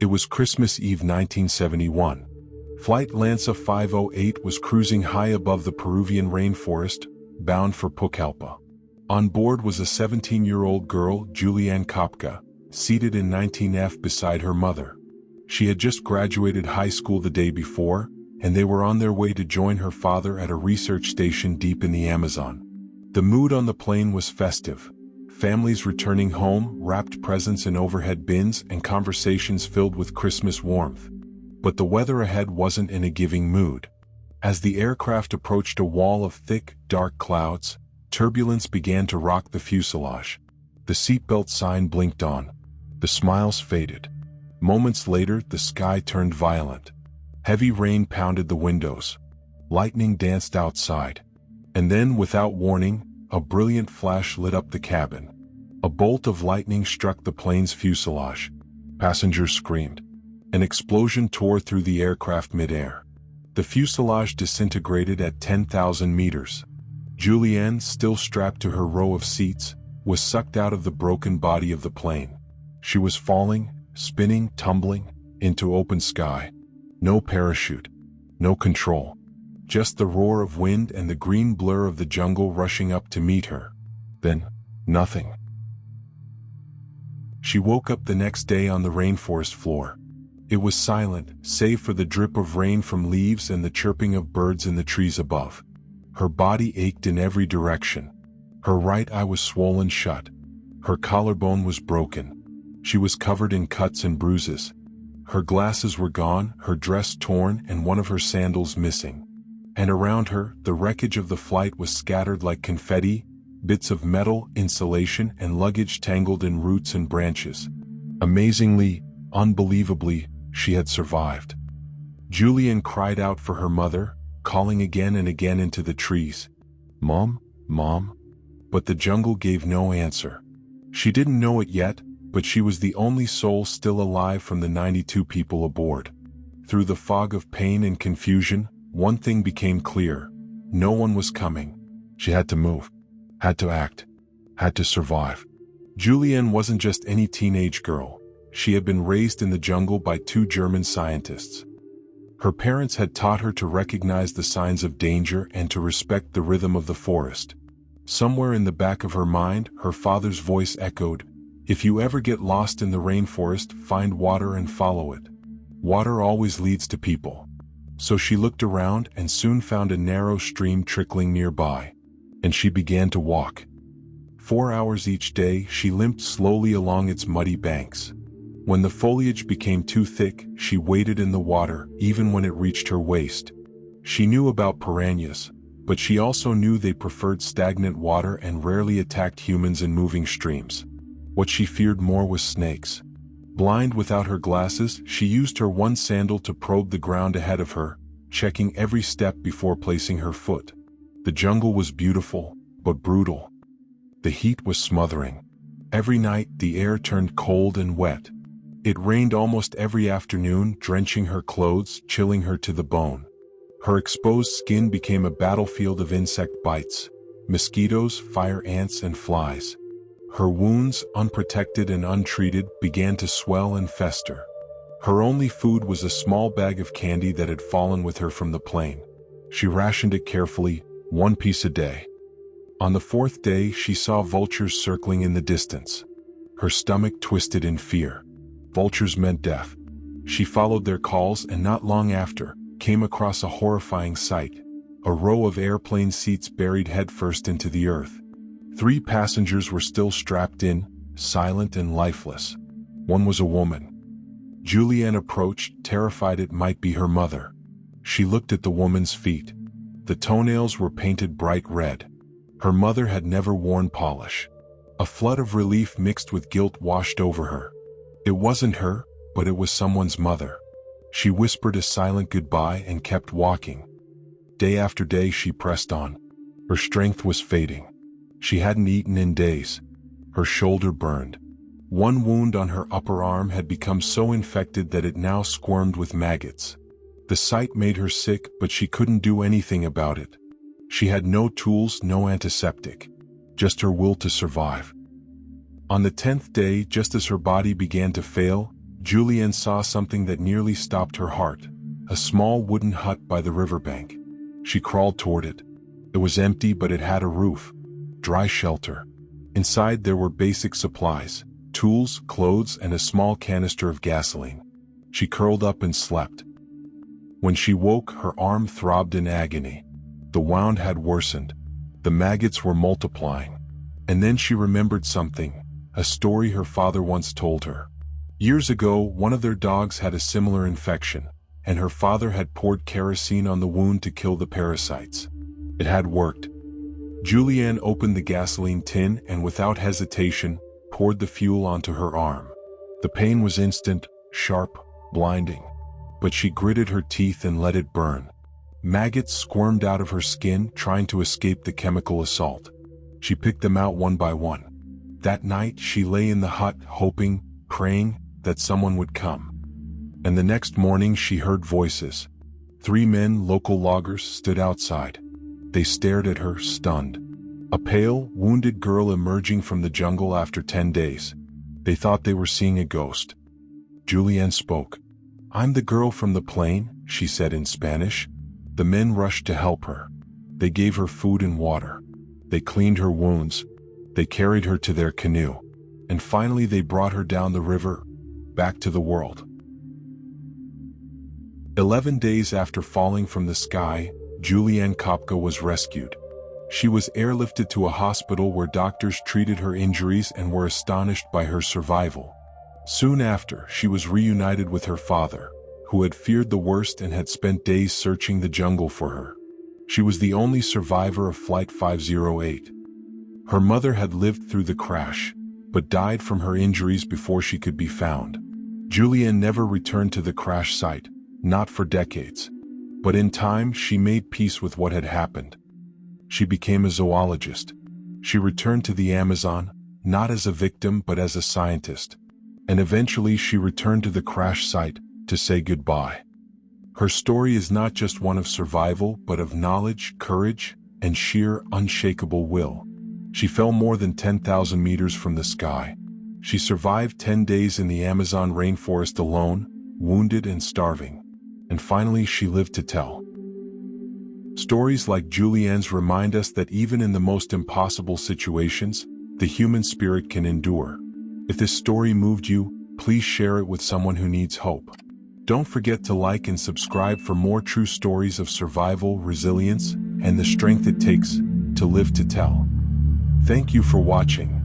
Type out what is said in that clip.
was Christmas Eve 1971. Flight LANSA 508 was cruising high above the Peruvian rainforest, bound for Pucallpa. On board was a 17-year-old girl, Juliane Koepcke, seated in 19F beside her mother. She had just graduated high school the day before, and they were on their way to join her father at a research station deep in the Amazon. The mood on the plane was festive. Families returning home, wrapped presents in overhead bins, and conversations filled with Christmas warmth. But the weather ahead wasn't in a giving mood. As the aircraft approached a wall of thick, dark clouds, turbulence began to rock the fuselage. The seatbelt sign blinked on. The smiles faded. Moments later, the sky turned violent. Heavy rain pounded the windows. Lightning danced outside. And then, without warning, a brilliant flash lit up the cabin. A bolt of lightning struck the plane's fuselage. Passengers screamed. An explosion tore through the aircraft midair. The fuselage disintegrated at 10,000 meters. Juliane, still strapped to her row of seats, was sucked out of the broken body of the plane. She was falling, spinning, tumbling, into open sky. No parachute. No control. Just the roar of wind and the green blur of the jungle rushing up to meet her. Then, nothing. She woke up the next day on the rainforest floor. It was silent, save for the drip of rain from leaves and the chirping of birds in the trees above. Her body ached in every direction. Her right eye was swollen shut. Her collarbone was broken. She was covered in cuts and bruises. Her glasses were gone, her dress torn, and one of her sandals missing. And around her, the wreckage of the flight was scattered like confetti, bits of metal, insulation, and luggage tangled in roots and branches. Amazingly, unbelievably, she had survived. Juliane cried out for her mother, calling again and again into the trees. "Mom, Mom." But the jungle gave no answer. She didn't know it yet, but she was the only soul still alive from the 92 people aboard. Through the fog of pain and confusion, one thing became clear. No one was coming. She had to move, had to act, had to survive. Juliane wasn't just any teenage girl. She had been raised in the jungle by 2 German scientists. Her parents had taught her to recognize the signs of danger and to respect the rhythm of the forest. Somewhere in the back of her mind, her father's voice echoed, "If you ever get lost in the rainforest, find water and follow it. Water always leads to people." So she looked around and soon found a narrow stream trickling nearby. And she began to walk. 4 hours each day, she limped slowly along its muddy banks. When the foliage became too thick, she waded in the water, even when it reached her waist. She knew about piranhas, but she also knew they preferred stagnant water and rarely attacked humans in moving streams. What she feared more was snakes. Blind without her glasses, she used her one sandal to probe the ground ahead of her, checking every step before placing her foot. The jungle was beautiful, but brutal. The heat was smothering. Every night, the air turned cold and wet. It rained almost every afternoon, drenching her clothes, chilling her to the bone. Her exposed skin became a battlefield of insect bites, mosquitoes, fire ants, and flies. Her wounds, unprotected and untreated, began to swell and fester. Her only food was a small bag of candy that had fallen with her from the plane. She rationed it carefully, 1 piece a day. On the 4th day, she saw vultures circling in the distance. Her stomach twisted in fear. Vultures meant death. She followed their calls and not long after, came across a horrifying sight. A row of airplane seats buried headfirst into the earth. 3 passengers were still strapped in, silent and lifeless. One was a woman. Juliane approached, terrified it might be her mother. She looked at the woman's feet. The toenails were painted bright red. Her mother had never worn polish. A flood of relief mixed with guilt washed over her. It wasn't her, but it was someone's mother. She whispered a silent goodbye and kept walking. Day after day she pressed on. Her strength was fading. She hadn't eaten in days. Her shoulder burned. One wound on her upper arm had become so infected that it now squirmed with maggots. The sight made her sick, but she couldn't do anything about it. She had no tools, no antiseptic. Just her will to survive. On the 10th day, just as her body began to fail, Juliane saw something that nearly stopped her heart, a small wooden hut by the riverbank. She crawled toward it. It was empty, but it had a roof, dry shelter. Inside there were basic supplies, tools, clothes, and a small canister of gasoline. She curled up and slept. When she woke, her arm throbbed in agony. The wound had worsened. The maggots were multiplying. And then she remembered something, a story her father once told her. Years ago, one of their dogs had a similar infection, and her father had poured kerosene on the wound to kill the parasites. It had worked. Juliane opened the gasoline tin and without hesitation, poured the fuel onto her arm. The pain was instant, sharp, blinding. But she gritted her teeth and let it burn. Maggots squirmed out of her skin, trying to escape the chemical assault. She picked them out one by one. That night, she lay in the hut, hoping, praying, that someone would come. And the next morning, she heard voices. 3 men, local loggers, stood outside. They stared at her, stunned. A pale, wounded girl emerging from the jungle after 10 days. They thought they were seeing a ghost. Juliane spoke. "I'm the girl from the plane," she said in Spanish. The men rushed to help her. They gave her food and water. They cleaned her wounds. They carried her to their canoe. And finally they brought her down the river, back to the world. 11 days after falling from the sky, Juliane Koepcke was rescued. She was airlifted to a hospital where doctors treated her injuries and were astonished by her survival. Soon after, she was reunited with her father, who had feared the worst and had spent days searching the jungle for her. She was the only survivor of Flight 508. Her mother had lived through the crash, but died from her injuries before she could be found. Juliane never returned to the crash site, not for decades. But in time, she made peace with what had happened. She became a zoologist. She returned to the Amazon, not as a victim but as a scientist. And eventually she returned to the crash site to say goodbye. Her story is not just one of survival, but of knowledge, courage, and sheer, unshakable will. She fell more than 10,000 meters from the sky. She survived 10 days in the Amazon rainforest alone, wounded and starving. And finally she lived to tell. Stories like Juliane's remind us that even in the most impossible situations, the human spirit can endure. If this story moved you, please share it with someone who needs hope. Don't forget to like and subscribe for more true stories of survival, resilience, and the strength it takes to live to tell. Thank you for watching.